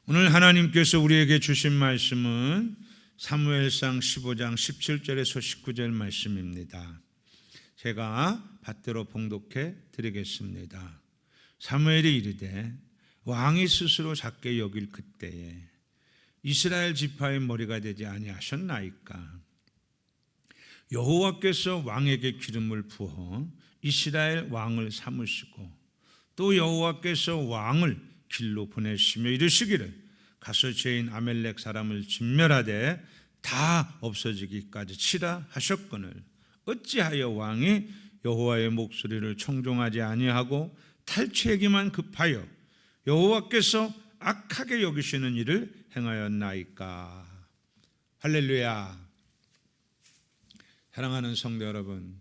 오늘 하나님께서 우리에게 주신 말씀은 사무엘상 15장 17절에서 19절 말씀입니다. 제가 받들어 봉독해 드리겠습니다. 사무엘이 이르되 왕이 스스로 작게 여길 그때에 이스라엘 지파의 머리가 되지 아니하셨나이까. 여호와께서 왕에게 기름을 부어 이스라엘 왕을 삼으시고 또 여호와께서 왕을 길로 보내시며 이르시기를 가서 죄인 아멜렉 사람을 진멸하되 다 없어지기까지 치라 하셨거늘 어찌하여 왕이 여호와의 목소리를 청종하지 아니하고 탈취하기만 급하여 여호와께서 악하게 여기시는 일을 행하였나이까. 할렐루야. 사랑하는 성도 여러분,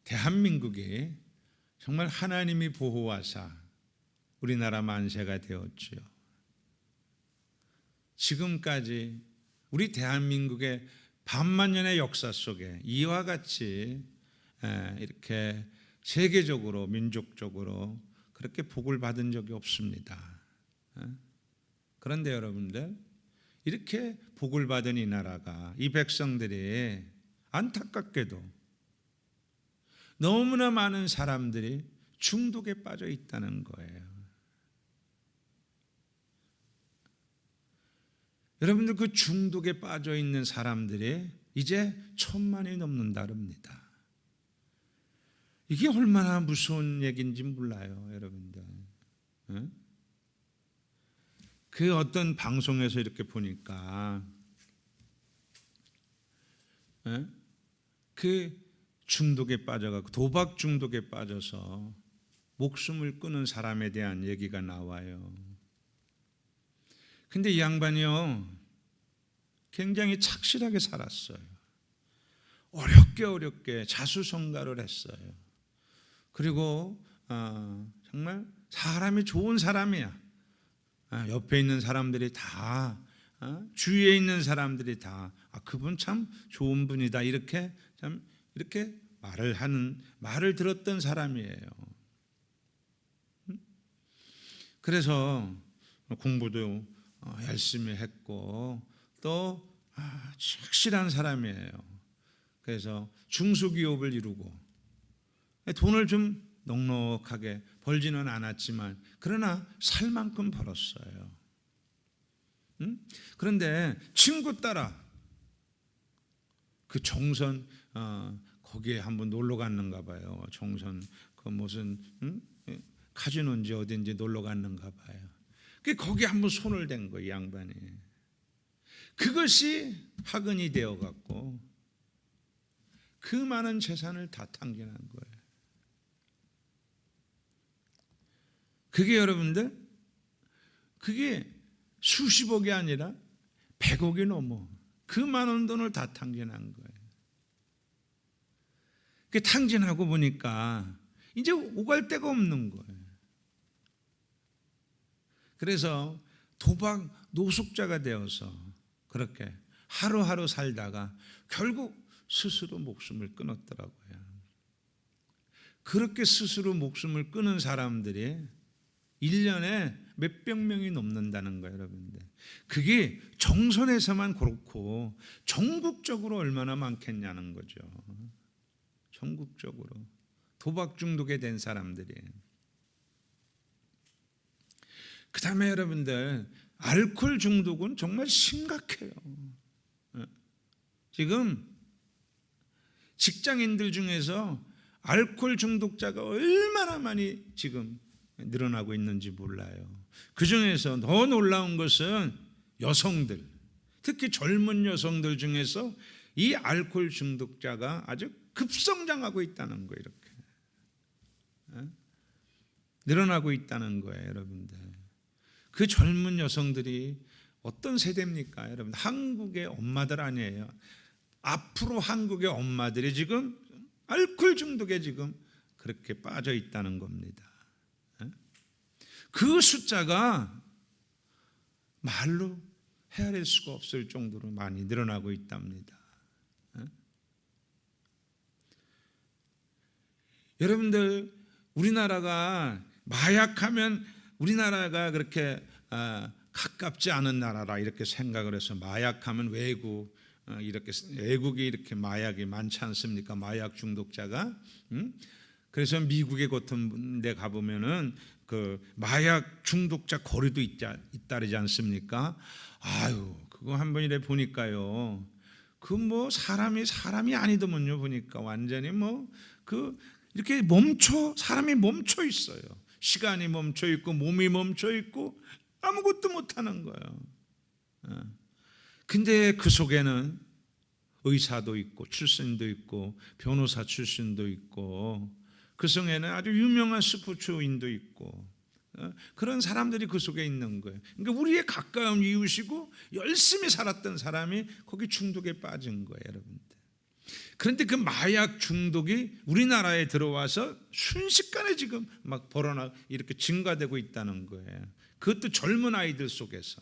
대한민국이 정말 하나님이 보호하사 우리나라 만세가 되었지요. 지금까지 우리 대한민국의 반만년의 역사 속에 이와 같이 이렇게 세계적으로 민족적으로 그렇게 복을 받은 적이 없습니다. 그런데 여러분들, 이렇게 복을 받은 이 나라가, 이 백성들이 안타깝게도 너무나 많은 사람들이 중독에 빠져 있다는 거예요. 여러분들, 그 중독에 빠져 있는 사람들이 이제 1000만이 넘는다릅니다. 이게 얼마나 무서운 얘기인지 몰라요, 여러분들. 그 어떤 방송에서 이렇게 보니까 그 중독에 빠져가고 도박 중독에 빠져서 목숨을 끊은 사람에 대한 얘기가 나와요. 근데 이 양반이요, 굉장히 착실하게 살았어요. 어렵게 자수성가를 했어요. 그리고 정말 사람이 좋은 사람이야. 옆에 있는 사람들이 다, 주위에 있는 사람들이 다 그분 참 좋은 분이다, 이렇게 말을 들었던 사람이에요. 그래서 공부도 열심히 했고 또 착실한 사람이에요. 그래서 중소기업을 이루고 돈을 좀 넉넉하게 벌지는 않았지만 그러나 살 만큼 벌었어요. 그런데 친구 따라 그 정선 거기에 한번 놀러 갔는가 봐요. 정선 그 무슨 카지노인지 어딘지 놀러 갔는가 봐요. 거기 한번 손을 댄 거예요, 이 양반이. 그것이 화근이 되어갖고 그 많은 재산을 다 탕진한 거예요. 그게 여러분들, 그게 수십억이 아니라 100억이 넘어 그 많은 돈을 다 탕진한 거예요. 그 탕진하고 보니까 이제 오갈 데가 없는 거예요. 그래서 도박 노숙자가 되어서 그렇게 하루하루 살다가 결국 스스로 목숨을 끊었더라고요. 그렇게 스스로 목숨을 끊은 사람들이 1년에 몇백 명이 넘는다는 거예요, 여러분들. 그게 정선에서만 그렇고 전국적으로 얼마나 많겠냐는 거죠. 전국적으로 도박 중독에 된 사람들이. 그 다음에 여러분들, 알코올 중독은 정말 심각해요. 지금 직장인들 중에서 알코올 중독자가 얼마나 많이 지금 늘어나고 있는지 몰라요. 그 중에서 더 놀라운 것은 여성들, 특히 젊은 여성들 중에서 이 알코올 중독자가 아주 급성장하고 있다는 거예요. 이렇게 늘어나고 있다는 거예요, 여러분들. 그 젊은 여성들이 어떤 세대입니까, 여러분? 한국의 엄마들 아니에요. 앞으로 한국의 엄마들이 지금 알코올 중독에 지금 그렇게 빠져 있다는 겁니다. 그 숫자가 말로 헤아릴 수가 없을 정도로 많이 늘어나고 있답니다. 여러분들, 우리나라가 마약하면 우리나라가 그렇게 가깝지 않은 나라라 이렇게 생각을 해서 마약하면 외국 이렇게 외국이 이렇게 마약이 많지 않습니까? 마약 중독자가 그래서 미국에 같은 데 가보면은 그 마약 중독자 거리도 잇따르지 않습니까? 아유 그거 한번 이래 보니까요. 그 뭐 사람이 아니더만요. 보니까 완전히 뭐 그 이렇게 사람이 멈춰 있어요. 시간이 멈춰 있고 몸이 멈춰 있고 아무것도 못 하는 거예요. 근데 그 속에는 의사도 있고 출신도 있고 변호사 출신도 있고 그 속에는 아주 유명한 스포츠인도 있고 그런 사람들이 그 속에 있는 거예요. 그러니까 우리의 가까운 이웃이고 열심히 살았던 사람이 거기 중독에 빠진 거예요, 여러분들. 그런데 그 마약 중독이 우리나라에 들어와서 순식간에 지금 막 벌어나 이렇게 증가되고 있다는 거예요. 그것도 젊은 아이들 속에서.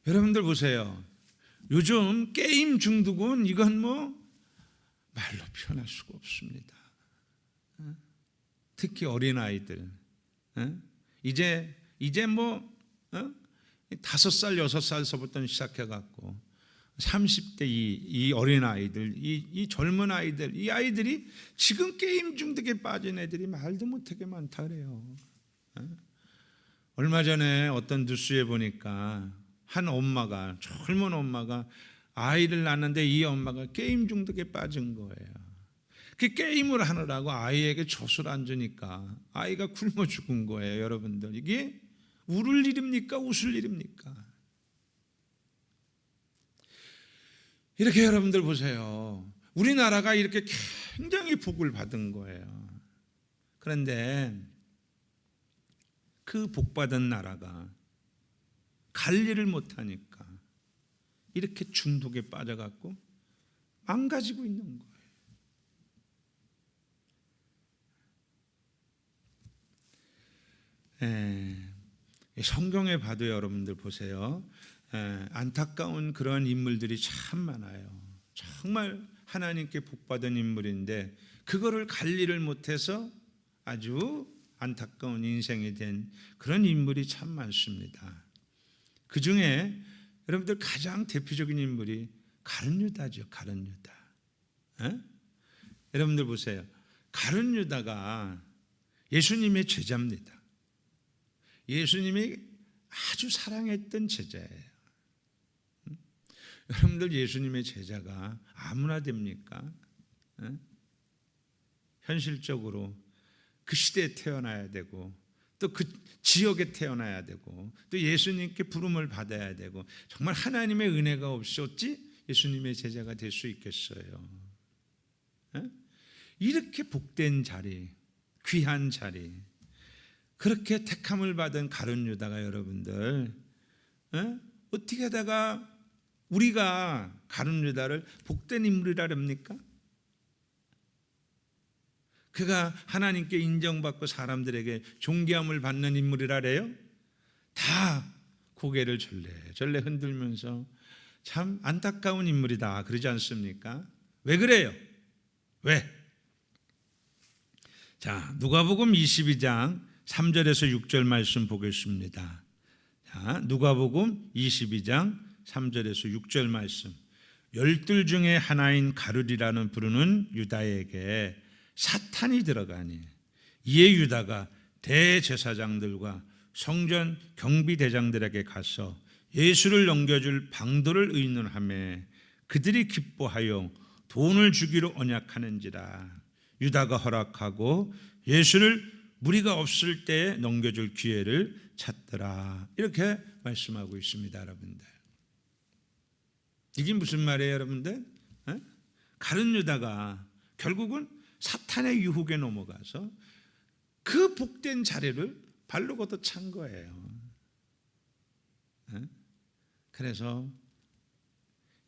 여러분들 보세요. 요즘 게임 중독은 이건 뭐 말로 표현할 수가 없습니다. 특히 어린 아이들. 이제 뭐 5살, 6살서부터 시작해갖고 30대 이 어린 아이들, 이 젊은 아이들, 이 아이들이 지금 게임 중독에 빠진 애들이 말도 못하게 많다 그래요. 얼마 전에 어떤 뉴스에 보니까 한 엄마가 젊은 엄마가 아이를 낳았는데 이 엄마가 게임 중독에 빠진 거예요. 그 게임을 하느라고 아이에게 젖을 안 주니까 아이가 굶어 죽은 거예요. 여러분들 이게 울을 일입니까? 웃을 일입니까? 이렇게 여러분들 보세요. 우리나라가 이렇게 굉장히 복을 받은 거예요. 그런데 그 복받은 나라가 관리를 못하니까 이렇게 중독에 빠져갖고 망가지고 있는 거예요. 성경에 봐도 여러분들 보세요. 안타까운 그런 인물들이 참 많아요. 정말 하나님께 복받은 인물인데 그거를 관리를 못해서 아주 안타까운 인생이 된 그런 인물이 참 많습니다. 그 중에 여러분들 가장 대표적인 인물이 가룟 유다죠. 가룟 유다. 여러분들 보세요. 가룟 유다가 예수님의 제자입니다. 예수님이 아주 사랑했던 제자예요. 여러분들 예수님의 제자가 아무나 됩니까? 현실적으로 그 시대에 태어나야 되고 또 그 지역에 태어나야 되고 또 예수님께 부름을 받아야 되고 정말 하나님의 은혜가 없었지 예수님의 제자가 될 수 있겠어요? 이렇게 복된 자리, 귀한 자리, 그렇게 택함을 받은 가룟 유다가 여러분들 어떻게 하다가 우리가 가룟 유다를 복된 인물이라 합니까? 그가 하나님께 인정받고 사람들에게 존귀함을 받는 인물이라 그래요? 다 고개를 절레절레 흔들면서 참 안타까운 인물이다 그러지 않습니까? 왜 그래요? 왜? 자, 누가복음 22장 3절에서 6절 말씀 보겠습니다. 자, 누가복음 22장 3절에서 6절 말씀. 12 중에 하나인 가룟이라는 부르는 유다에게 사탄이 들어가니 이에 유다가 대제사장들과 성전 경비대장들에게 가서 예수를 넘겨줄 방도를 의논하며 그들이 기뻐하여 돈을 주기로 언약하는지라. 유다가 허락하고 예수를 무리가 없을 때에 넘겨줄 기회를 찾더라. 이렇게 말씀하고 있습니다. 여러분들 이게 무슨 말이에요? 여러분들 가룟 유다가 결국은 사탄의 유혹에 넘어가서 그 복된 자리를 발로 걷어 찬 거예요. 그래서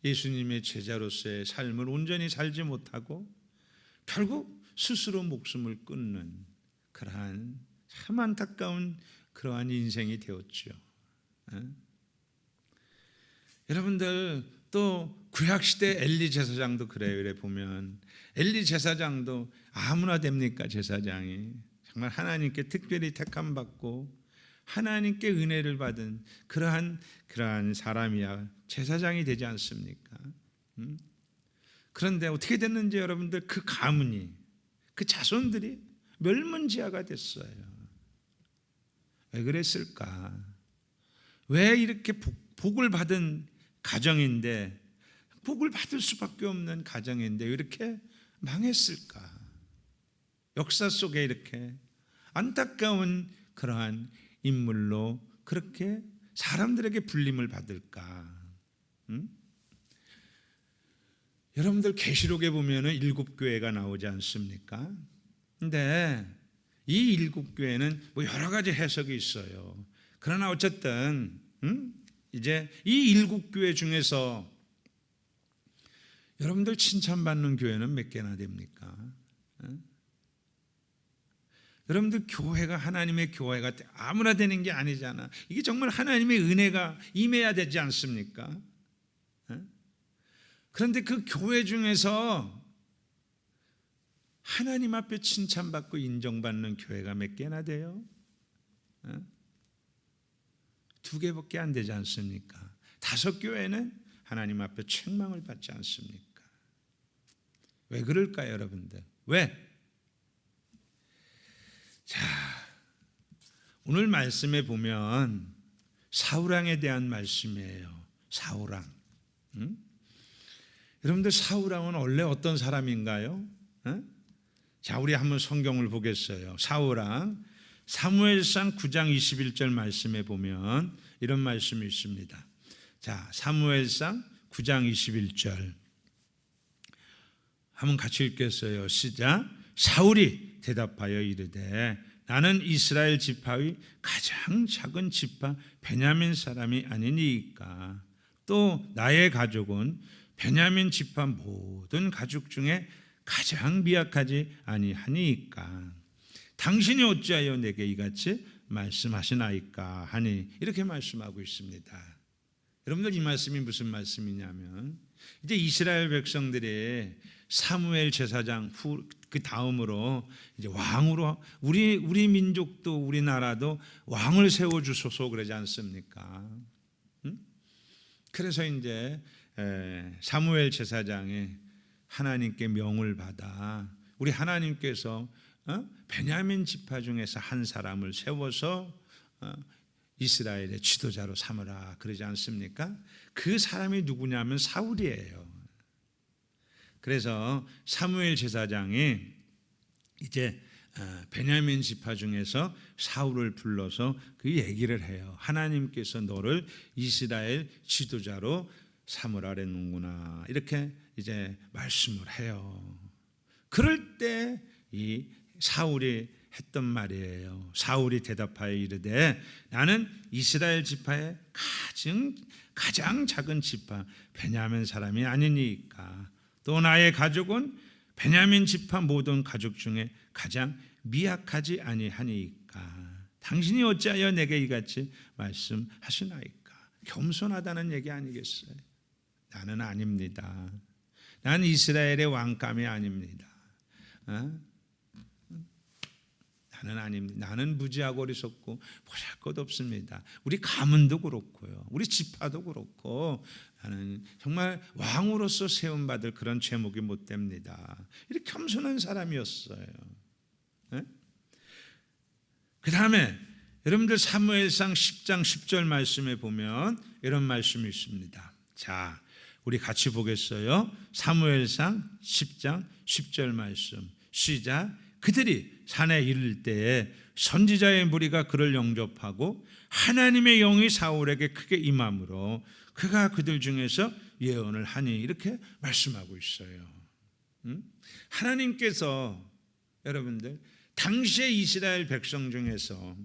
예수님의 제자로서의 삶을 온전히 살지 못하고 결국 스스로 목숨을 끊는 그러한 참 안타까운 그러한 인생이 되었죠. 여러분들 또 구약시대 엘리 제사장도 그래요. 이래 보면 엘리 제사장도 아무나 됩니까? 제사장이 정말 하나님께 특별히 택함 받고 하나님께 은혜를 받은 그러한 사람이야 제사장이 되지 않습니까? 그런데 어떻게 됐는지 여러분들 그 가문이 그 자손들이 멸문지하가 됐어요. 왜 그랬을까? 왜 이렇게 복을 받은 가정인데 복을 받을 수밖에 없는 가정인데 왜 이렇게 망했을까? 역사 속에 이렇게 안타까운 그러한 인물로 그렇게 사람들에게 불림을 받을까? 여러분들 계시록에 보면은 7교회가 나오지 않습니까? 근데 이 7교회는 뭐 여러 가지 해석이 있어요. 그러나 어쨌든 이제 이 7교회 중에서 여러분들 칭찬받는 교회는 몇 개나 됩니까? 여러분들 교회가 하나님의 교회가 아무나 되는 게 아니잖아. 이게 정말 하나님의 은혜가 임해야 되지 않습니까? 그런데 그 교회 중에서 하나님 앞에 칭찬받고 인정받는 교회가 몇 개나 돼요? 2개밖에 안 되지 않습니까? 5교회는 하나님 앞에 책망을 받지 않습니까? 왜 그럴까요, 여러분들? 왜? 자, 오늘 말씀에 보면 사울왕에 대한 말씀이에요. 사울왕. 여러분들 사울왕은 원래 어떤 사람인가요? 자, 우리 한번 성경을 보겠어요. 사울왕 사무엘상 9장 21절 말씀에 보면 이런 말씀이 있습니다. 자, 사무엘상 9장 21절 한번 같이 읽겠어요. 시작. 사울이 대답하여 이르되 나는 이스라엘 지파의 가장 작은 지파 베냐민 사람이 아니니까 또 나의 가족은 베냐민 지파 모든 가족 중에 가장 미약하지 아니하니까 당신이 어찌하여 내게 이같이 말씀하시나이까 하니 이렇게 말씀하고 있습니다. 여러분들 이 말씀이 무슨 말씀이냐면 이제 이스라엘 백성들이 사무엘 제사장 그 다음으로 이제 왕으로 우리 민족도 우리나라도 왕을 세워 주소서 그러지 않습니까? 그래서 이제 사무엘 제사장이 하나님께 명을 받아 우리 하나님께서 베냐민 지파 중에서 한 사람을 세워서 이스라엘의 지도자로 삼으라 그러지 않습니까? 그 사람이 누구냐면 사울이에요. 그래서 사무엘 제사장이 이제 베냐민 지파 중에서 사울을 불러서 그 얘기를 해요. 하나님께서 너를 이스라엘 지도자로 삼으라는구나 이렇게 이제 말씀을 해요. 그럴 때 이 사울이 했던 말이에요. 사울이 대답하여 이르되 나는 이스라엘 지파의 가장 작은 지파 베냐민 사람이 아니니까 또 나의 가족은 베냐민 지파 모든 가족 중에 가장 미약하지 아니하니까 당신이 어찌하여 내게 이같이 말씀하시나이까. 겸손하다는 얘기 아니겠어요? 나는 아닙니다. 나는 이스라엘의 왕감이 아닙니다. 나는 아닙니다. 나는 무지하고 어리석고 보잘것 없습니다. 우리 가문도 그렇고요. 우리 지파도 그렇고 나는 정말 왕으로서 세움받을 그런 제목이 못 됩니다. 이렇게 겸손한 사람이었어요. 그 다음에 여러분들 사무엘상 10장 10절 말씀에 보면 이런 말씀이 있습니다. 자, 우리 같이 보겠어요. 사무엘상 10장 10절 말씀 시작. 그들이 산에 이를 때에 선지자의 무리가 그를 영접하고 하나님의 영이 사울에게 크게 임함으로 그가 그들 중에서 예언을 하니 이렇게 말씀하고 있어요. 하나님께서 여러분들 당시의 이스라엘 백성 중에서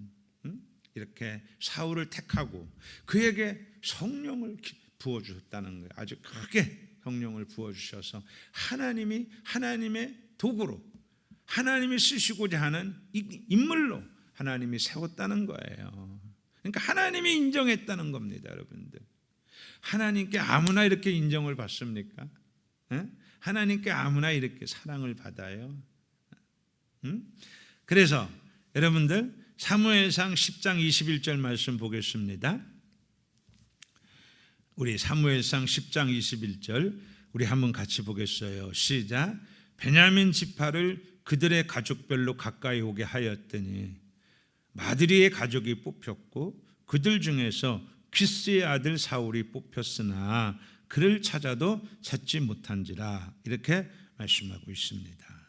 이렇게 사울을 택하고 그에게 성령을 부어주셨다는 거예요. 아주 크게 성령을 부어주셔서 하나님의 도구로 하나님이 쓰시고자 하는 인물로 하나님이 세웠다는 거예요. 그러니까 하나님이 인정했다는 겁니다, 여러분들. 하나님께 아무나 이렇게 인정을 받습니까? 하나님께 아무나 이렇게 사랑을 받아요? 그래서 여러분들 사무엘상 10장 21절 말씀 보겠습니다. 우리 사무엘상 10장 21절 우리 한번 같이 보겠어요. 시작. 베냐민 지파를 그들의 가족별로 가까이 오게 하였더니 마드리의 가족이 뽑혔고 그들 중에서 키스의 아들 사울이 뽑혔으나 그를 찾아도 찾지 못한지라 이렇게 말씀하고 있습니다.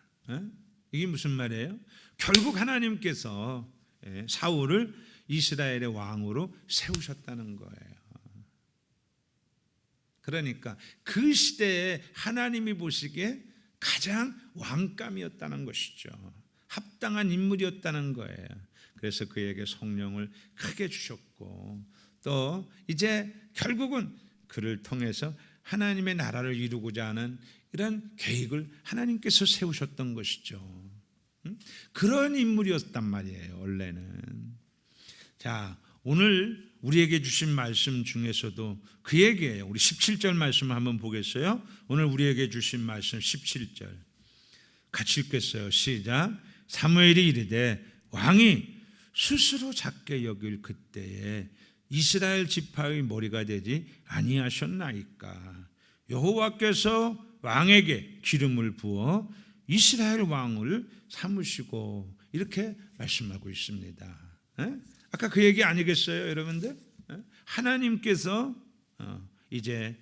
이게 무슨 말이에요? 결국 하나님께서 사울을 이스라엘의 왕으로 세우셨다는 거예요. 그러니까 그 시대에 하나님이 보시기에 가장 왕감이었다는 것이죠. 합당한 인물이었다는 거예요. 그래서 그에게 성령을 크게 주셨고 또 이제 결국은 그를 통해서 하나님의 나라를 이루고자 하는 이런 계획을 하나님께서 세우셨던 것이죠. 그런 인물이었단 말이에요. 원래는. 자, 오늘 우리에게 주신 말씀 중에서도 그 얘기예요. 우리 17절 말씀 한번 보겠어요. 오늘 우리에게 주신 말씀 17절 같이 읽겠어요. 시작. 사무엘이 이르되 왕이 스스로 작게 여길 그때에 이스라엘 지파의 머리가 되지 아니하셨나이까. 여호와께서 왕에게 기름을 부어 이스라엘 왕을 삼으시고 이렇게 말씀하고 있습니다. 아까 그 얘기 아니겠어요, 여러분들? 하나님께서 이제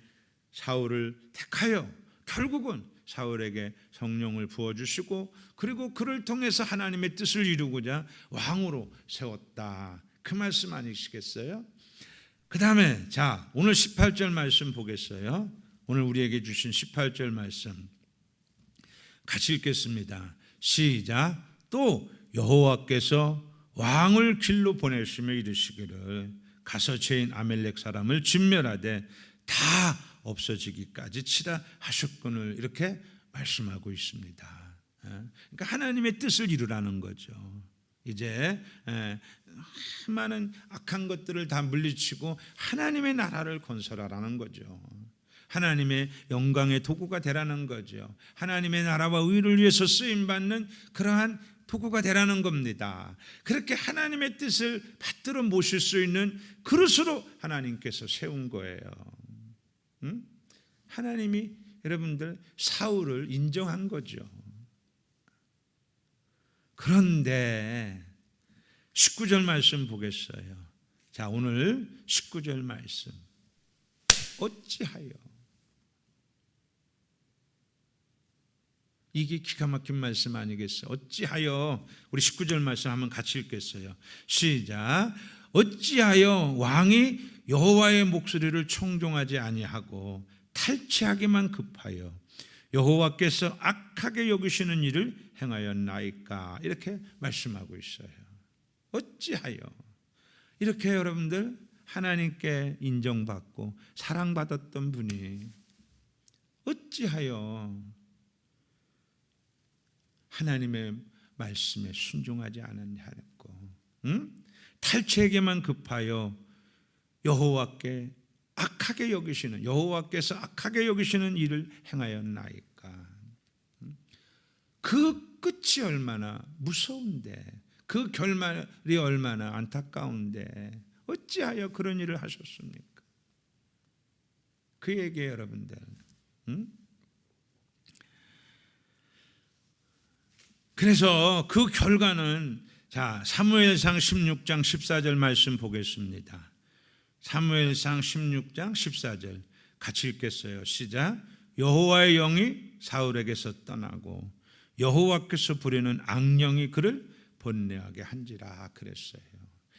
사울을 택하여 결국은 사울에게 성령을 부어주시고 그리고 그를 통해서 하나님의 뜻을 이루고자 왕으로 세웠다. 그 말씀 아니시겠어요? 그 다음에 자 오늘 18절 말씀 보겠어요. 오늘 우리에게 주신 18절 말씀 같이 읽겠습니다. 시작. 또 여호와께서 왕을 길로 보내시며 이르시기를 가서 죄인 아멜렉 사람을 진멸하되 다 없어지기까지 치라 하셨거늘 이렇게 말씀하고 있습니다. 그러니까 하나님의 뜻을 이루라는 거죠. 이제 많은 악한 것들을 다 물리치고 하나님의 나라를 건설하라는 거죠. 하나님의 영광의 도구가 되라는 거죠. 하나님의 나라와 의를 위해서 쓰임받는 그러한 도구가 되라는 겁니다. 그렇게 하나님의 뜻을 받들어 모실 수 있는 그릇으로 하나님께서 세운 거예요. 하나님이 여러분들 사울을 인정한 거죠. 그런데 19절 말씀 보겠어요. 자, 오늘 19절 말씀. 어찌하여 이게 기가 막힌 말씀 아니겠어요? 어찌하여 우리 19절 말씀 한번 같이 읽겠어요. 시작. 어찌하여 왕이 여호와의 목소리를 청종하지 아니하고 탈취하기만 급하여 여호와께서 악하게 여기시는 일을 행하였나이까 이렇게 말씀하고 있어요. 어찌하여 이렇게 여러분들 하나님께 인정받고 사랑받았던 분이 어찌하여 하나님의 말씀에 순종하지 않았냐고. 탈취에게만 급하여 여호와께 악하게 여기시는 여호와께서 악하게 여기시는 일을 행하였나이까. 그 끝이 얼마나 무서운데 그 결말이 얼마나 안타까운데 어찌하여 그런 일을 하셨습니까? 그에게 여러분들 그래서 그 결과는 자 사무엘상 16장 14절 말씀 보겠습니다. 사무엘상 16장 14절 같이 읽겠어요. 시작. 여호와의 영이 사울에게서 떠나고 여호와께서 부리는 악령이 그를 번뇌하게 한지라 그랬어요.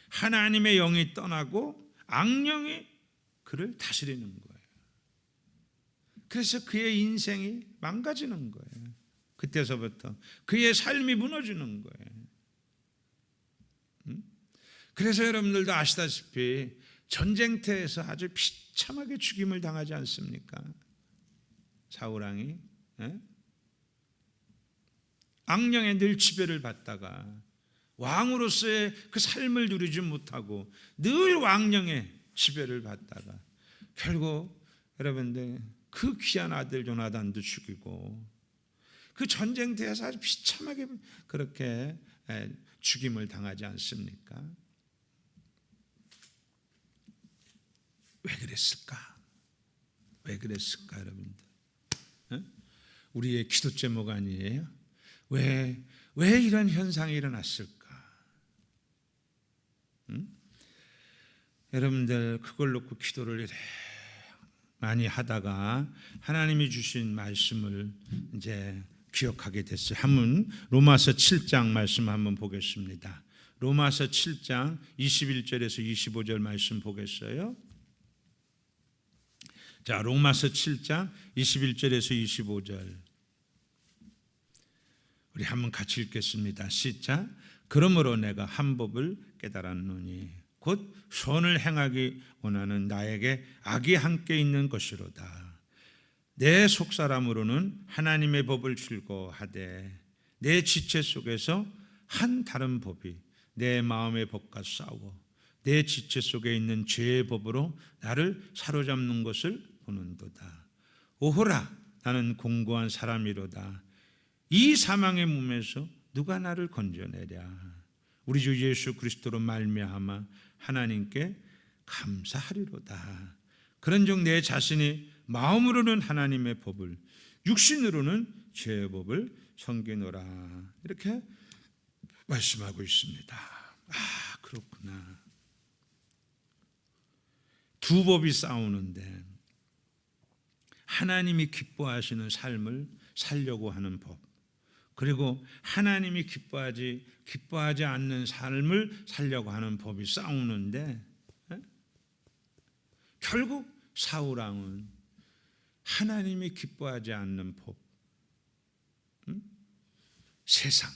하나님의 영이 떠나고 악령이 그를 다스리는 거예요. 그래서 그의 인생이 망가지는 거예요. 그때서부터 그의 삶이 무너지는 거예요. 그래서 여러분들도 아시다시피 전쟁터에서 아주 비참하게 죽임을 당하지 않습니까? 사울왕이 악령에 늘 지배를 받다가 왕으로서의 그 삶을 누리지 못하고 늘 왕령의 지배를 받다가 결국 여러분들 그 귀한 아들 요나단도 죽이고 그 전쟁터에서 아주 비참하게 그렇게 죽임을 당하지 않습니까? 왜 그랬을까? 왜 그랬을까, 여러분들? 우리의 기도 제목 아니에요? 왜 이런 현상이 일어났을까? 여러분들 그걸 놓고 기도를 이래 많이 하다가 하나님이 주신 말씀을 이제 기억하게 됐어요. 한번 로마서 7장 말씀 한번 보겠습니다. 로마서 7장 21절에서 25절 말씀 보겠어요. 자, 로마서 7장 21절에서 25절 우리 한번 같이 읽겠습니다. 시작. 그러므로 내가 한 법을 깨달았노니 곧 선을 행하기 원하는 나에게 악이 함께 있는 것이로다. 내 속사람으로는 하나님의 법을 즐거워하되 내 지체 속에서 한 다른 법이 내 마음의 법과 싸워 내 지체 속에 있는 죄의 법으로 나를 사로잡는 것을 보는도다. 오호라, 나는 공고한 사람이로다. 이 사망의 몸에서 누가 나를 건져내랴. 우리 주 예수 그리스도로 말미암아 하나님께 감사하리로다. 그런즉 내 자신이 마음으로는 하나님의 법을, 육신으로는 죄의 법을 섬기노라. 이렇게 말씀하고 있습니다. 아, 그렇구나. 두 법이 싸우는데 하나님이 기뻐하시는 삶을 살려고 하는 법, 그리고 하나님이 기뻐하지 않는 삶을 살려고 하는 법이 싸우는데 결국 사울왕은 하나님이 기뻐하지 않는 법, 세상,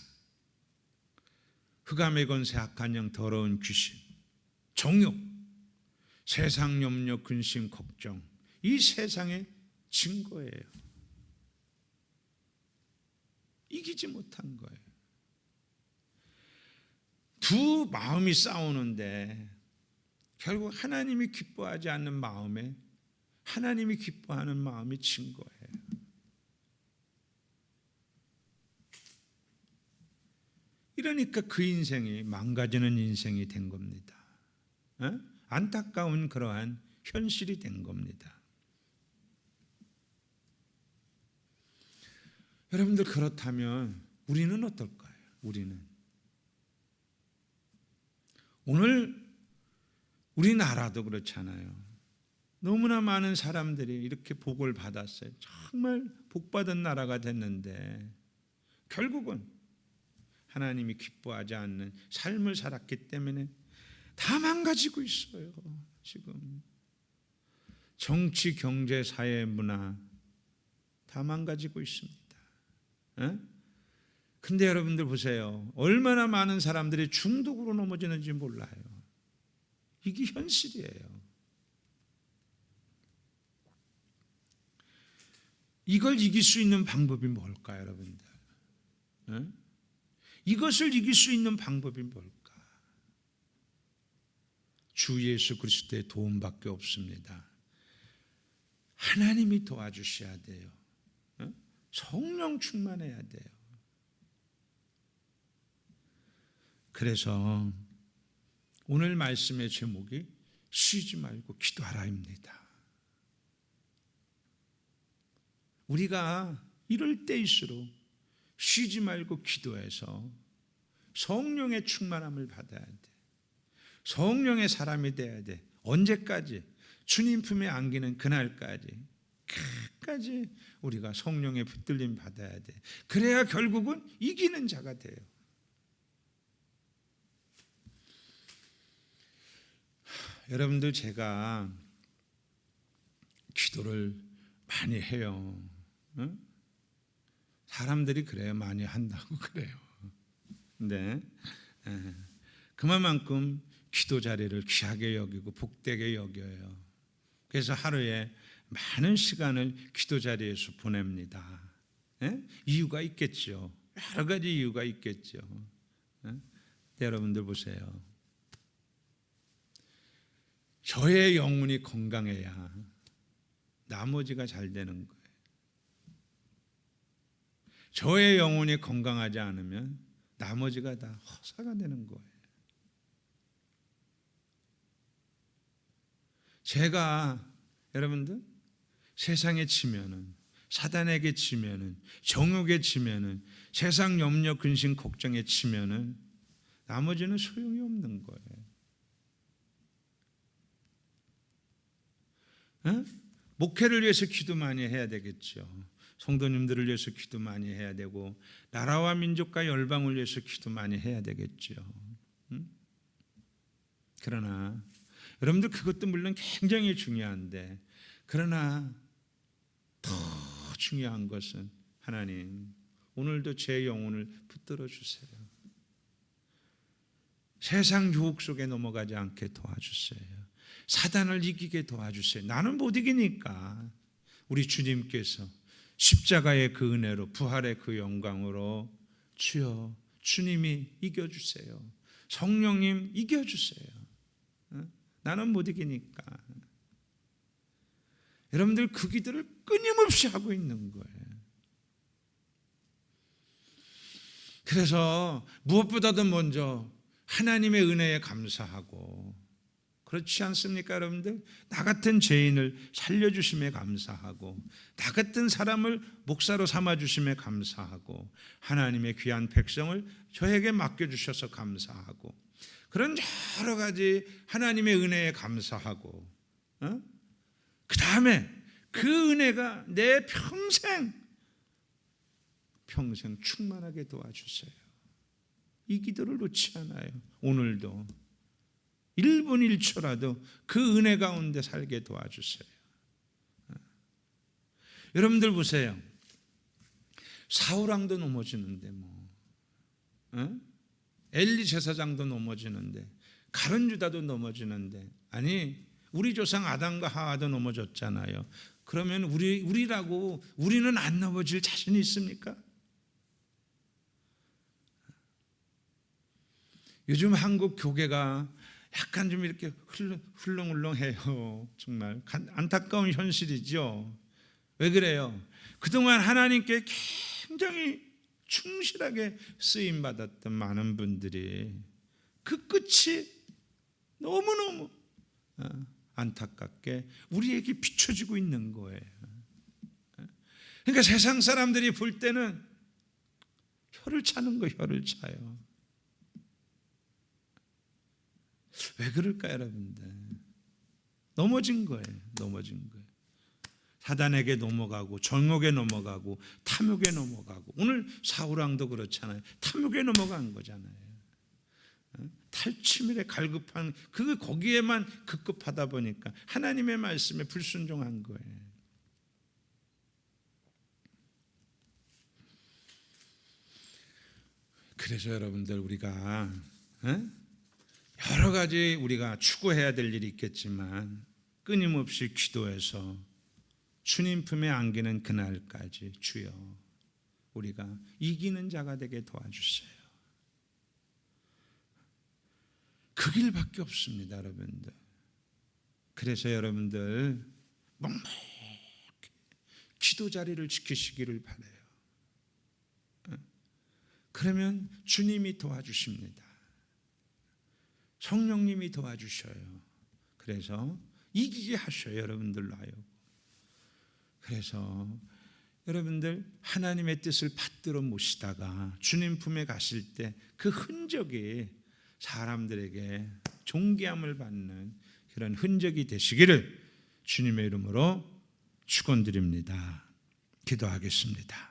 흑암의 권세, 악한 영, 더러운 귀신, 정욕, 세상 염려, 근심, 걱정, 이 세상에 진 거예요. 이기지 못한 거예요. 두 마음이 싸우는데 결국 하나님이 기뻐하지 않는 마음에 하나님이 기뻐하는 마음이 진 거예요. 이러니까 그 인생이 망가지는 인생이 된 겁니다. 안타까운 그러한 현실이 된 겁니다. 여러분들 그렇다면 우리는 어떨까요? 우리는 오늘 우리나라도 그렇잖아요. 너무나 많은 사람들이 이렇게 복을 받았어요. 정말 복받은 나라가 됐는데 결국은 하나님이 기뻐하지 않는 삶을 살았기 때문에 다 망가지고 있어요. 지금 정치, 경제, 사회, 문화 다 망가지고 있습니다. 근데 여러분들 보세요. 얼마나 많은 사람들이 중독으로 넘어지는지 몰라요. 이게 현실이에요. 이걸 이길 수 있는 방법이 뭘까요, 여러분들? 이것을 이길 수 있는 방법이 뭘까? 주 예수 그리스도의 도움밖에 없습니다. 하나님이 도와주셔야 돼요. 성령 충만해야 돼요. 그래서 오늘 말씀의 제목이 쉬지 말고 기도하라입니다. 우리가 이럴 때일수록 쉬지 말고 기도해서 성령의 충만함을 받아야 돼. 성령의 사람이 돼야 돼. 언제까지? 주님 품에 안기는 그날까지. 끝까지 우리가 성령의 붙들림 받아야 돼. 그래야 결국은 이기는 자가 돼요. 여러분들 제가 기도를 많이 해요. 사람들이 그래요. 많이 한다고 그래요. 근데 그만큼 기도 자리를 귀하게 여기고 복되게 여겨요. 그래서 하루에 많은 시간을 기도 자리에서 보냅니다. 이유가 있겠죠. 여러 가지 이유가 있겠죠. 여러분들 보세요. 저의 영혼이 건강해야 나머지가 잘 되는 거예요. 저의 영혼이 건강하지 않으면 나머지가 다 허사가 되는 거예요. 제가 여러분들 세상에 치면은, 사단에게 치면은, 정욕에 치면은, 세상 염려 근심 걱정에 치면은 나머지는 소용이 없는 거예요. 목회를 위해서 기도 많이 해야 되겠죠. 성도님들을 위해서 기도 많이 해야 되고, 나라와 민족과 열방을 위해서 기도 많이 해야 되겠죠. 그러나 여러분들 그것도 물론 굉장히 중요한데, 그러나 더 중요한 것은 하나님, 오늘도 제 영혼을 붙들어 주세요. 세상 유혹 속에 넘어가지 않게 도와주세요. 사단을 이기게 도와주세요. 나는 못 이기니까 우리 주님께서 십자가의 그 은혜로, 부활의 그 영광으로 주여, 주님이 이겨주세요. 성령님 이겨주세요. 나는 못 이기니까. 여러분들 그 기도를 끊임없이 하고 있는 거예요. 그래서 무엇보다도 먼저 하나님의 은혜에 감사하고, 그렇지 않습니까 여러분들? 나 같은 죄인을 살려주심에 감사하고, 나 같은 사람을 목사로 삼아주심에 감사하고, 하나님의 귀한 백성을 저에게 맡겨주셔서 감사하고, 그런 여러 가지 하나님의 은혜에 감사하고, 그 다음에 그 은혜가 내 평생 충만하게 도와주세요. 이 기도를 놓지 않아요. 오늘도 1분 1초라도 그 은혜 가운데 살게 도와주세요. 여러분들 보세요. 사울왕도 넘어지는데 엘리 제사장도 넘어지는데, 가룟 유다도 넘어지는데, 아니 우리 조상 아담과 하와도 넘어졌잖아요. 그러면 우리는 안 넘어질 자신이 있습니까? 요즘 한국 교계가 약간 좀 이렇게 흘렁흘렁해요. 정말 안타까운 현실이죠. 왜 그래요? 그동안 하나님께 굉장히 충실하게 쓰임받았던 많은 분들이 그 끝이 너무너무 안타깝게 우리에게 비춰지고 있는 거예요. 그러니까 세상 사람들이 볼 때는 혀를 차는 거예요. 혀를 차요. 왜 그럴까요 여러분들? 넘어진 거예요. 사단에게 넘어가고, 정욕에 넘어가고, 탐욕에 넘어가고, 오늘 사울왕도 그렇잖아요. 탐욕에 넘어간 거잖아요. 탈취물에 갈급한 거기에만 급급하다 보니까 하나님의 말씀에 불순종한 거예요. 그래서 여러분들 우리가 여러 가지 우리가 추구해야 될 일이 있겠지만, 끊임없이 기도해서 주님 품에 안기는 그날까지 주여 우리가 이기는 자가 되게 도와주세요. 그 길밖에 없습니다 여러분들. 그래서 여러분들 묵묵히 기도 자리를 지키시기를 바라요. 그러면 주님이 도와주십니다. 성령님이 도와주셔요. 그래서 이기게 하셔요 여러분들로 하여금. 그래서 여러분들 하나님의 뜻을 받들어 모시다가 주님 품에 가실 때 그 흔적이 사람들에게 존귀함을 받는 그런 흔적이 되시기를 주님의 이름으로 축원드립니다. 기도하겠습니다.